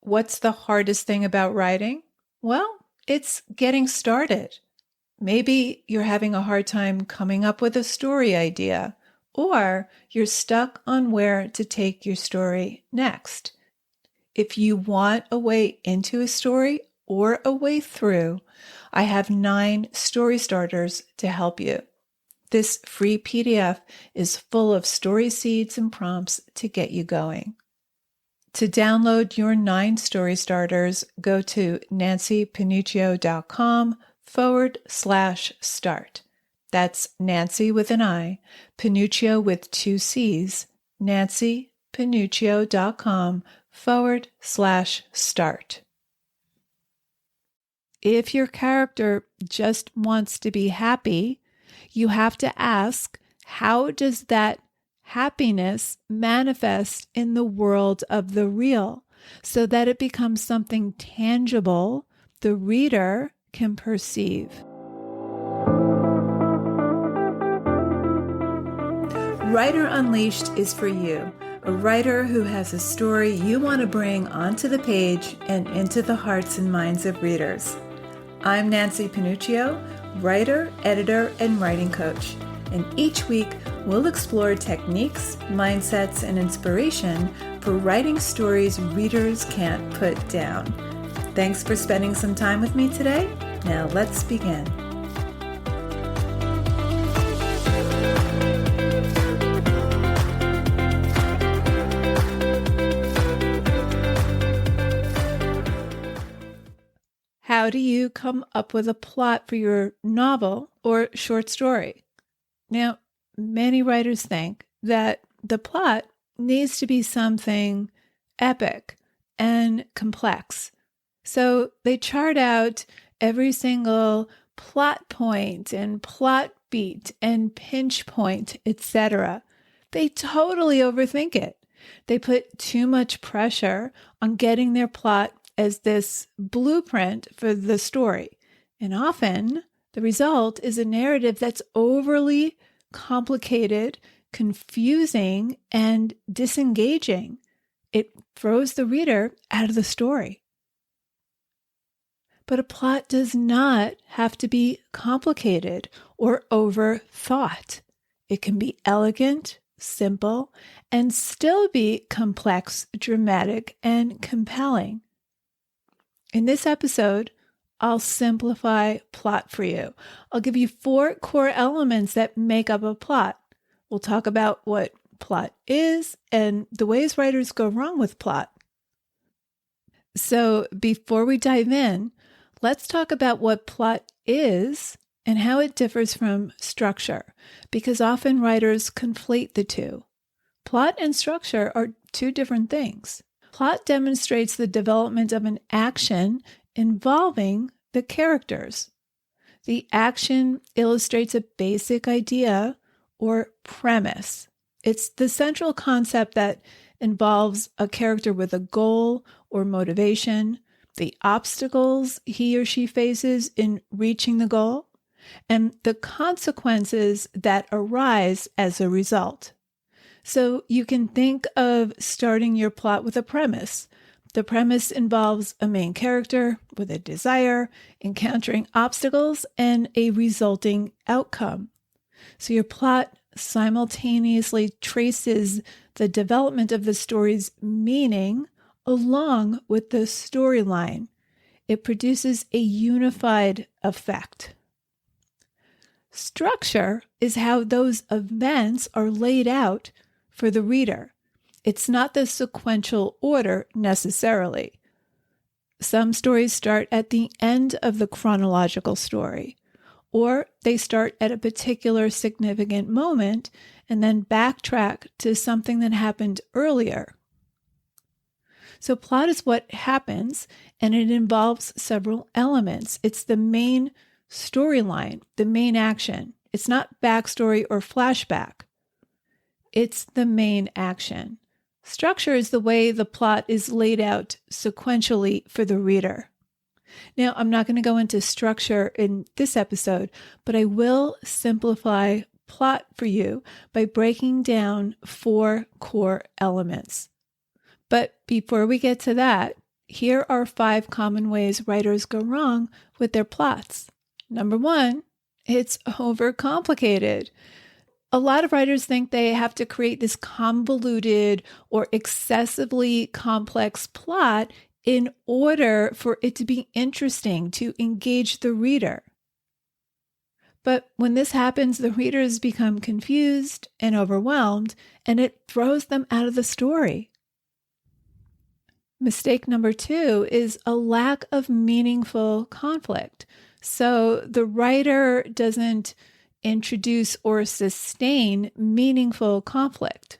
What's the hardest thing about writing? Well, it's getting started. Maybe you're having a hard time coming up with a story idea, or you're stuck on where to take your story next. If you want a way into a story or a way through, I have 9 story starters to help you. This free PDF is full of story seeds and prompts to get you going. To download your 9 story starters, go to nancypanuccio.com/start. That's Nancy with an I, Panuccio with 2 C's, nancypanuccio.com/start. If your character just wants to be happy, you have to ask, how does that happiness manifest in the world of the real so that it becomes something tangible the reader can perceive? Writer Unleashed is for you, a writer who has a story you want to bring onto the page and into the hearts and minds of readers. I'm Nancy Panuccio, writer, editor, and writing coach. And each week, we'll explore techniques, mindsets, and inspiration for writing stories readers can't put down. Thanks for spending some time with me today. Now let's begin. How do you come up with a plot for your novel or short story? Now, many writers think that the plot needs to be something epic and complex. So they chart out every single plot point and plot beat and pinch point, etc. They totally overthink it. They put too much pressure on getting their plot as this blueprint for the story. And often the result is a narrative that's overly complicated, confusing, and disengaging. It throws the reader out of the story. But a plot does not have to be complicated or overthought. It can be elegant, simple, and still be complex, dramatic, and compelling. In this episode, I'll simplify plot for you. I'll give you 4 core elements that make up a plot. We'll talk about what plot is and the ways writers go wrong with plot. So before we dive in, let's talk about what plot is and how it differs from structure, because often writers conflate the two. Plot and structure are 2 different things. Plot demonstrates the development of an action involving the characters. The action illustrates a basic idea or premise. It's the central concept that involves a character with a goal or motivation, the obstacles he or she faces in reaching the goal, and the consequences that arise as a result. So you can think of starting your plot with a premise. The premise involves a main character with a desire, encountering obstacles, and a resulting outcome. So your plot simultaneously traces the development of the story's meaning along with the storyline. It produces a unified effect. Structure is how those events are laid out for the reader. It's not the sequential order necessarily. Some stories start at the end of the chronological story, or they start at a particular significant moment and then backtrack to something that happened earlier. So plot is what happens, and it involves several elements. It's the main storyline, the main action. It's not backstory or flashback. It's the main action. Structure is the way the plot is laid out sequentially for the reader. Now, I'm not going to go into structure in this episode, but I will simplify plot for you by breaking down 4 core elements. But before we get to that, Here are 5 common ways writers go wrong with their plots. Number 1, it's overcomplicated. A lot of writers think they have to create this convoluted or excessively complex plot in order for it to be interesting, to engage the reader. But when this happens, the readers become confused and overwhelmed, and it throws them out of the story. Mistake number 2 is a lack of meaningful conflict. So the writer doesn't introduce or sustain meaningful conflict.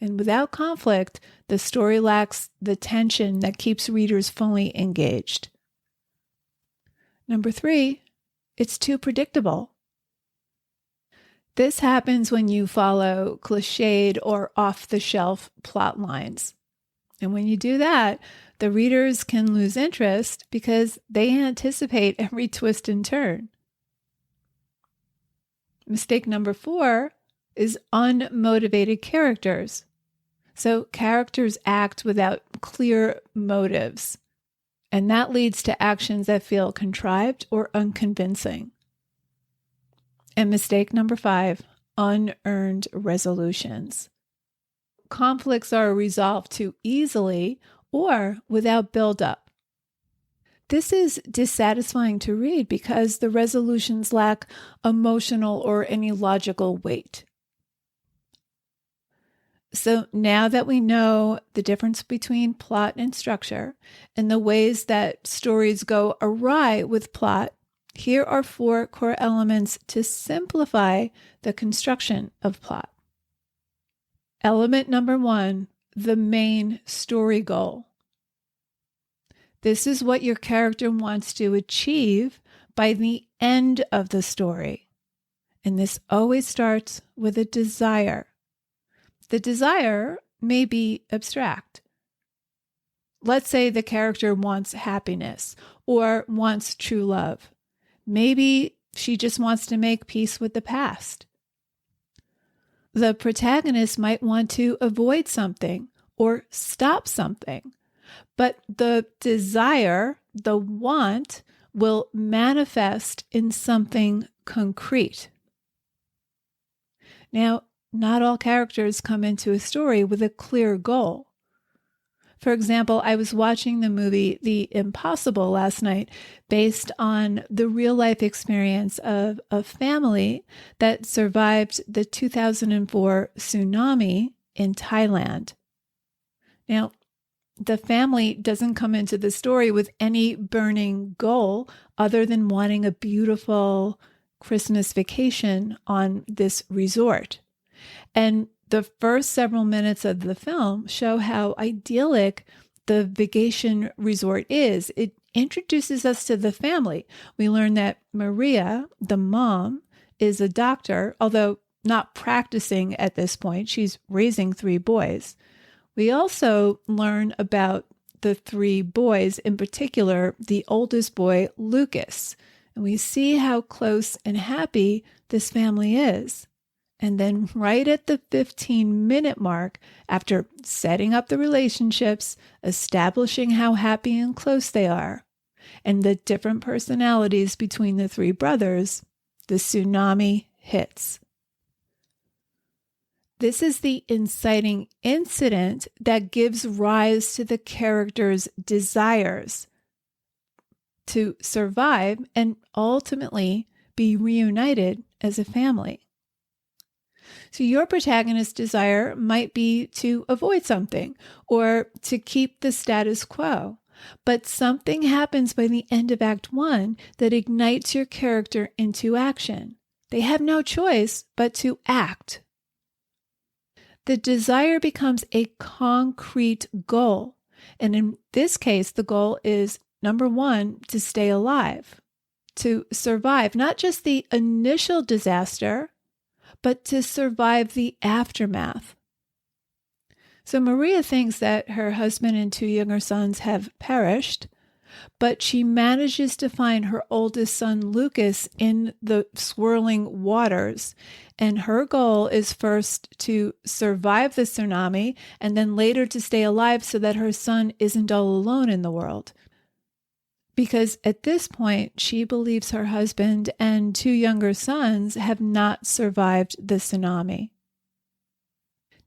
And without conflict, the story lacks the tension that keeps readers fully engaged. Number 3, it's too predictable. This happens when you follow cliched or off-the-shelf plot lines. And when you do that, the readers can lose interest because they anticipate every twist and turn. Mistake number 4 is unmotivated characters. So characters act without clear motives, and that leads to actions that feel contrived or unconvincing. And mistake number 5, unearned resolutions. Conflicts are resolved too easily or without build-up. This is dissatisfying to read because the resolutions lack emotional or any logical weight. So now that we know the difference between plot and structure and the ways that stories go awry with plot, here are 4 core elements to simplify the construction of plot. Element number 1, the main story goal. This is what your character wants to achieve by the end of the story. And this always starts with a desire. The desire may be abstract. Let's say the character wants happiness or wants true love. Maybe she just wants to make peace with the past. The protagonist might want to avoid something or stop something, but the desire, the want, will manifest in something concrete. Now, not all characters come into a story with a clear goal. For example, I was watching the movie The Impossible last night based on the real-life experience of a family that survived the 2004 tsunami in Thailand. Now, the family doesn't come into the story with any burning goal other than wanting a beautiful Christmas vacation on this resort. And the first several minutes of the film show how idyllic the vacation resort is. It introduces us to the family. We learn that Maria, the mom, is a doctor, although not practicing at this point. She's raising 3 boys. We also learn about the 3 boys, in particular, the oldest boy, Lucas. And we see how close and happy this family is. And then right at the 15-minute mark, after setting up the relationships, establishing how happy and close they are, and the different personalities between the 3 brothers, the tsunami hits. This is the inciting incident that gives rise to the character's desires to survive and ultimately be reunited as a family. So your protagonist's desire might be to avoid something or to keep the status quo, but something happens by the end of Act 1 that ignites your character into action. They have no choice but to act. The desire becomes a concrete goal, and in this case, the goal is, number 1, to stay alive, to survive not just the initial disaster, but to survive the aftermath. So Maria thinks that her husband and 2 younger sons have perished, but she manages to find her oldest son, Lucas, in the swirling waters. And her goal is first to survive the tsunami and then later to stay alive so that her son isn't all alone in the world. Because at this point, she believes her husband and two younger sons have not survived the tsunami.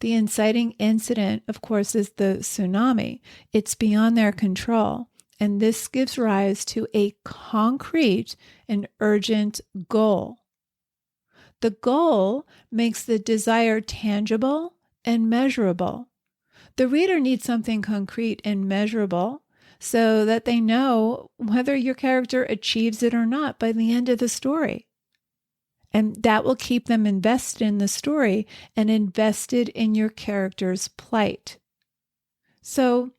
The inciting incident, of course, is the tsunami. It's beyond their control. And this gives rise to a concrete and urgent goal. The goal makes the desire tangible and measurable. The reader needs something concrete and measurable so that they know whether your character achieves it or not by the end of the story. And that will keep them invested in the story and invested in your character's plight. So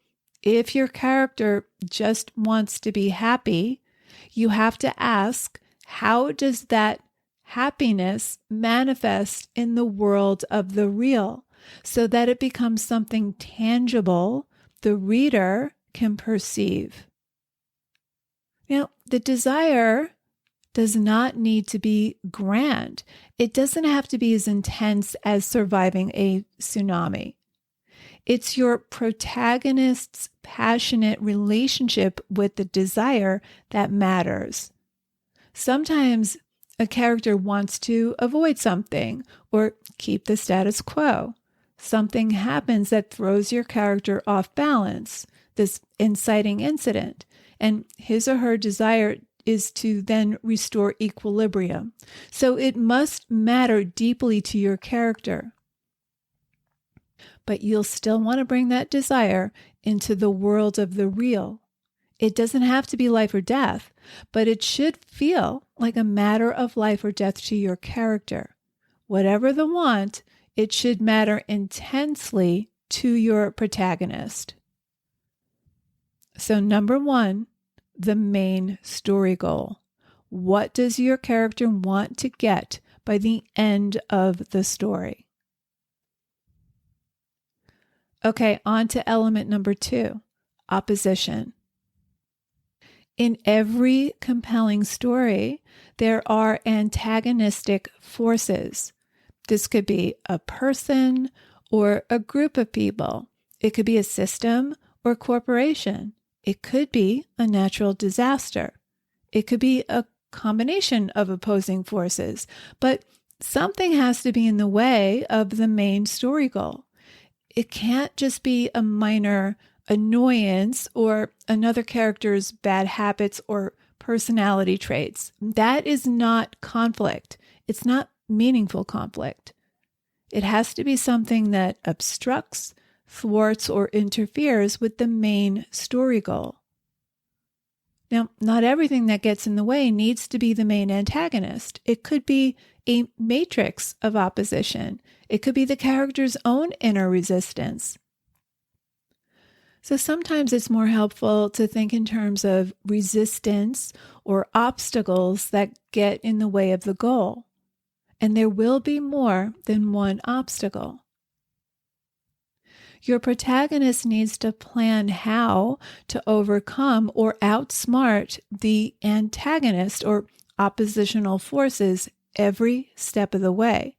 if your character just wants to be happy, you have to ask, how does that happiness manifest in the world of the real so that it becomes something tangible the reader can perceive? Now, the desire does not need to be grand. It doesn't have to be as intense as surviving a tsunami. It's your protagonist's passionate relationship with the desire that matters. Sometimes a character wants to avoid something or keep the status quo. Something happens that throws your character off balance, this inciting incident, and his or her desire is to then restore equilibrium. So it must matter deeply to your character. But you'll still want to bring that desire into the world of the real. It doesn't have to be life or death, but it should feel like a matter of life or death to your character. Whatever the want, it should matter intensely to your protagonist. So number one, the main story goal. What does your character want to get by the end of the story? Okay, on to element number two, opposition. In every compelling story, there are antagonistic forces. This could be a person or a group of people. It could be a system or corporation. It could be a natural disaster. It could be a combination of opposing forces, but something has to be in the way of the main story goal. It can't just be a minor annoyance or another character's bad habits or personality traits. That is not conflict. It's not meaningful conflict. It has to be something that obstructs, thwarts, or interferes with the main story goal. Now, not everything that gets in the way needs to be the main antagonist. It could be a matrix of opposition. It could be the character's own inner resistance. So sometimes it's more helpful to think in terms of resistance or obstacles that get in the way of the goal. And there will be more than one obstacle. Your protagonist needs to plan how to overcome or outsmart the antagonist or oppositional forces every step of the way.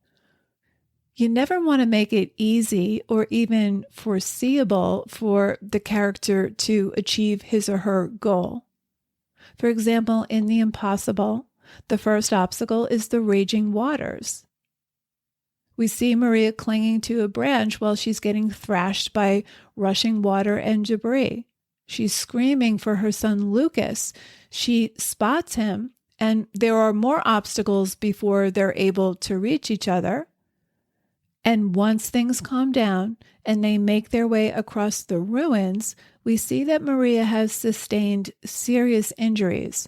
You never want to make it easy or even foreseeable for the character to achieve his or her goal. For example, in The Impossible, the first obstacle is the raging waters. We see Maria clinging to a branch while she's getting thrashed by rushing water and debris. She's screaming for her son Lucas. She spots him, and there are more obstacles before they're able to reach each other. And once things calm down and they make their way across the ruins, we see that Maria has sustained serious injuries.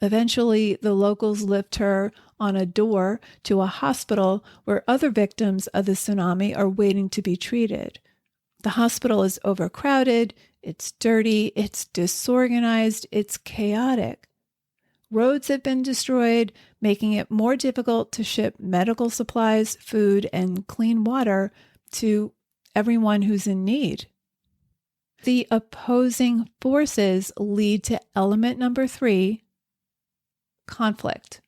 Eventually, the locals lift her on a door to a hospital where other victims of the tsunami are waiting to be treated. The hospital is overcrowded, it's dirty, it's disorganized, it's chaotic. Roads have been destroyed, making it more difficult to ship medical supplies, food, and clean water to everyone who's in need. The opposing forces lead to element number 3, conflict.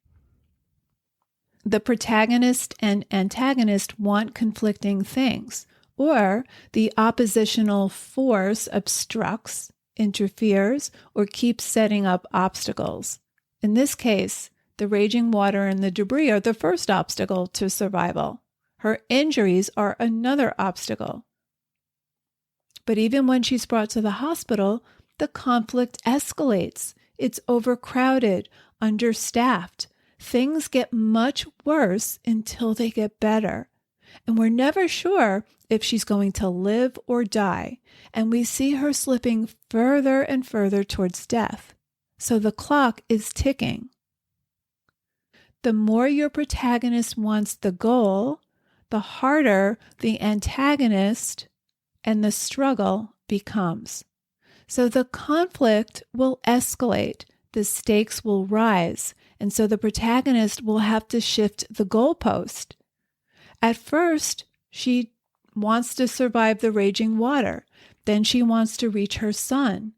the protagonist and antagonist want conflicting things, or the oppositional force obstructs, interferes, or keeps setting up obstacles. In this case, the raging water and the debris are the first obstacle to survival. Her injuries are another obstacle. But even when she's brought to the hospital, the conflict escalates. It's overcrowded, understaffed. Things get much worse until they get better. And we're never sure if she's going to live or die. And we see her slipping further and further towards death. So the clock is ticking. The more your protagonist wants the goal, the harder the antagonist and the struggle becomes. So the conflict will escalate, the stakes will rise, and so the protagonist will have to shift the goalpost. At first, she wants to survive the raging water. Then she wants to reach her son.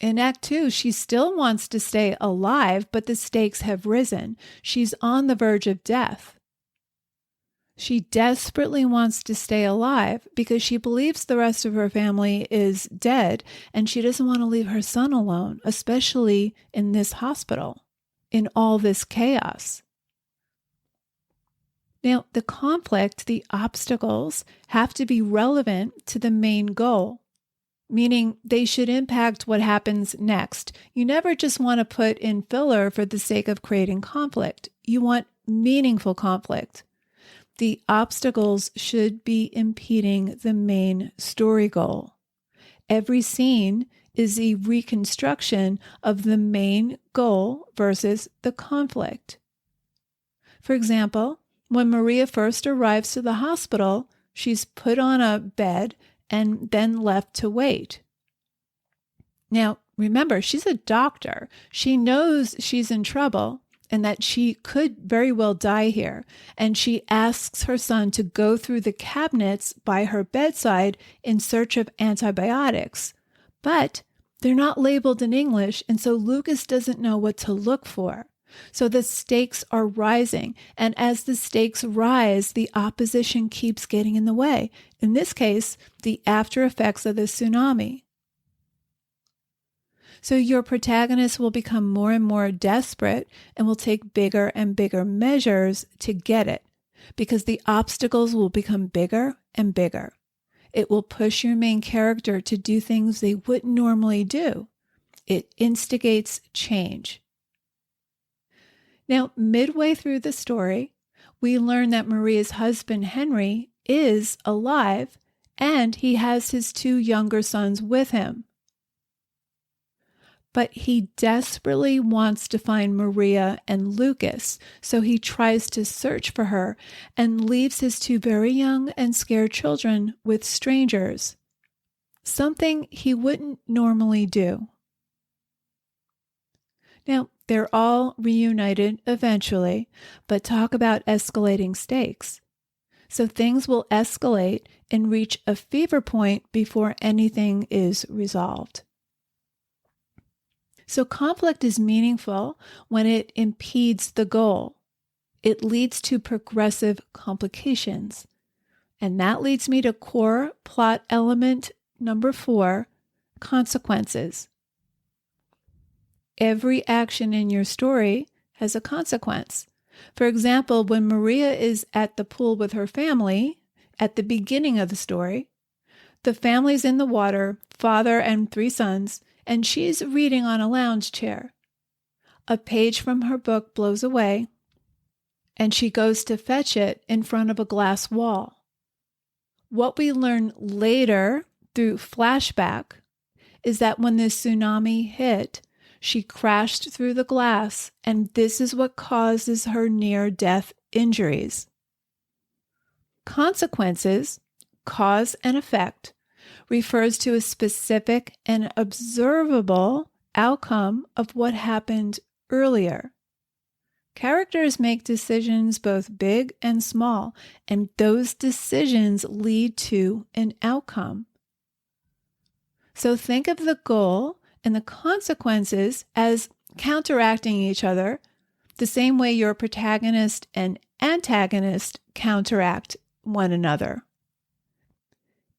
In Act 2, she still wants to stay alive, but the stakes have risen. She's on the verge of death. She desperately wants to stay alive because she believes the rest of her family is dead, and she doesn't want to leave her son alone, especially in this hospital, in all this chaos. Now, the conflict, the obstacles, have to be relevant to the main goal, meaning they should impact what happens next. You never just want to put in filler for the sake of creating conflict. You want meaningful conflict. The obstacles should be impeding the main story goal. Every scene is a reconstruction of the main goal versus the conflict. For example, when Maria first arrives to the hospital, she's put on a bed and then left to wait. Now, remember, she's a doctor. She knows she's in trouble and that she could very well die here. And she asks her son to go through the cabinets by her bedside in search of antibiotics. But they're not labeled in English, and so Lucas doesn't know what to look for. So the stakes are rising, and as the stakes rise, the opposition keeps getting in the way. In this case, the after effects of the tsunami. So your protagonist will become more and more desperate and will take bigger and bigger measures to get it, because the obstacles will become bigger and bigger. It will push your main character to do things they wouldn't normally do. It instigates change. Now, midway through the story, we learn that Maria's husband, Henry, is alive, and he has his 2 younger sons with him. But he desperately wants to find Maria and Lucas, so he tries to search for her and leaves his 2 very young and scared children with strangers, something he wouldn't normally do. Now, they're all reunited eventually, but talk about escalating stakes. So things will escalate and reach a fever point before anything is resolved. So conflict is meaningful when it impedes the goal. It leads to progressive complications. And that leads me to core plot element number 4, consequences. Every action in your story has a consequence. For example, when Maria is at the pool with her family, at the beginning of the story, the family's in the water, father and 3 sons, and she's reading on a lounge chair. A page from her book blows away, and she goes to fetch it in front of a glass wall. What we learn later through flashback is that when the tsunami hit, she crashed through the glass, and this is what causes her near-death injuries. Consequences, cause and effect, refers to a specific and observable outcome of what happened earlier. Characters make decisions both big and small, and those decisions lead to an outcome. So think of the goal and the consequences as counteracting each other, the same way your protagonist and antagonist counteract one another.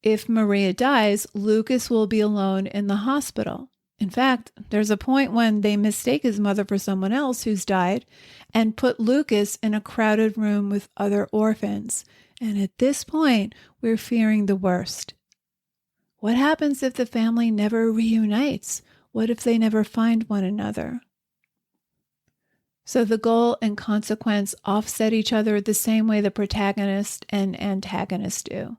If Maria dies, Lucas will be alone in the hospital. In fact, there's a point when they mistake his mother for someone else who's died and put Lucas in a crowded room with other orphans. And at this point, we're fearing the worst. What happens if the family never reunites? What if they never find one another? So the goal and consequence offset each other the same way the protagonist and antagonist do.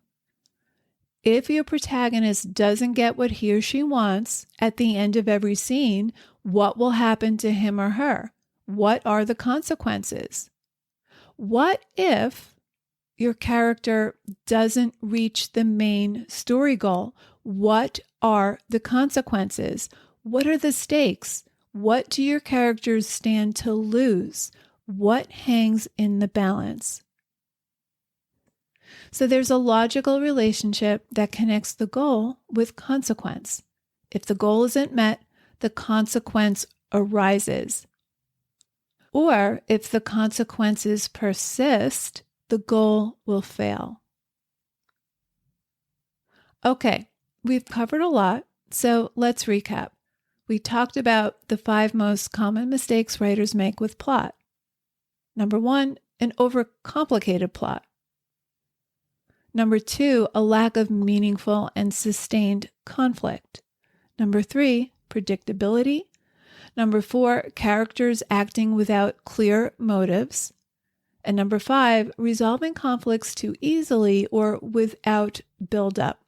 If your protagonist doesn't get what he or she wants at the end of every scene, what will happen to him or her? What are the consequences? What if your character doesn't reach the main story goal? What are the consequences? What are the stakes? What do your characters stand to lose? What hangs in the balance? So there's a logical relationship that connects the goal with consequence. If the goal isn't met, the consequence arises. Or if the consequences persist, the goal will fail. Okay, we've covered a lot, so let's recap. We talked about the 5 most common mistakes writers make with plot. Number 1, an overcomplicated plot. Number 2, a lack of meaningful and sustained conflict. Number 3, predictability. Number 4, characters acting without clear motives. And number 5, resolving conflicts too easily or without build-up.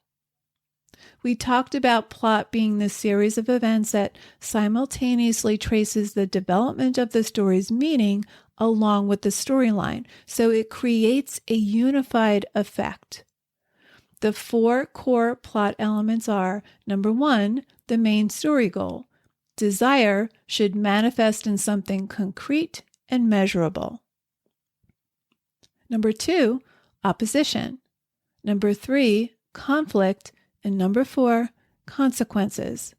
We talked about plot being the series of events that simultaneously traces the development of the story's meaning along with the storyline, so it creates a unified effect. The 4 core plot elements are, number 1, the main story goal. Desire should manifest in something concrete and measurable. Number 2, opposition. Number 3, conflict. And number 4, consequences.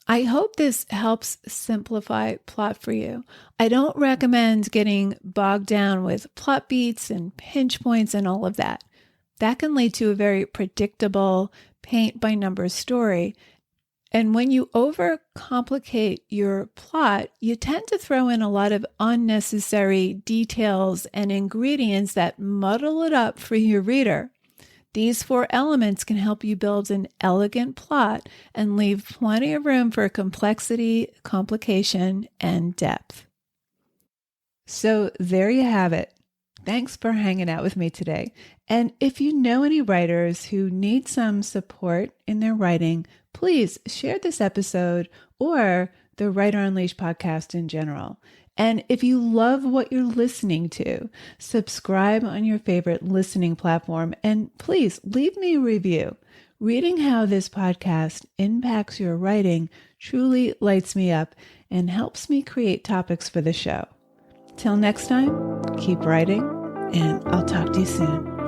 I hope this helps simplify plot for you. I don't recommend getting bogged down with plot beats and pinch points and all of that. That can lead to a very predictable paint-by-numbers story. And when you overcomplicate your plot, you tend to throw in a lot of unnecessary details and ingredients that muddle it up for your reader. These 4 elements can help you build an elegant plot and leave plenty of room for complexity, complication, and depth. So there you have it. Thanks for hanging out with me today. And if you know any writers who need some support in their writing, please share this episode or the Writer Unleashed podcast in general. And if you love what you're listening to, subscribe on your favorite listening platform and please leave me a review. Reading how this podcast impacts your writing truly lights me up and helps me create topics for the show. Till next time, keep writing, and I'll talk to you soon.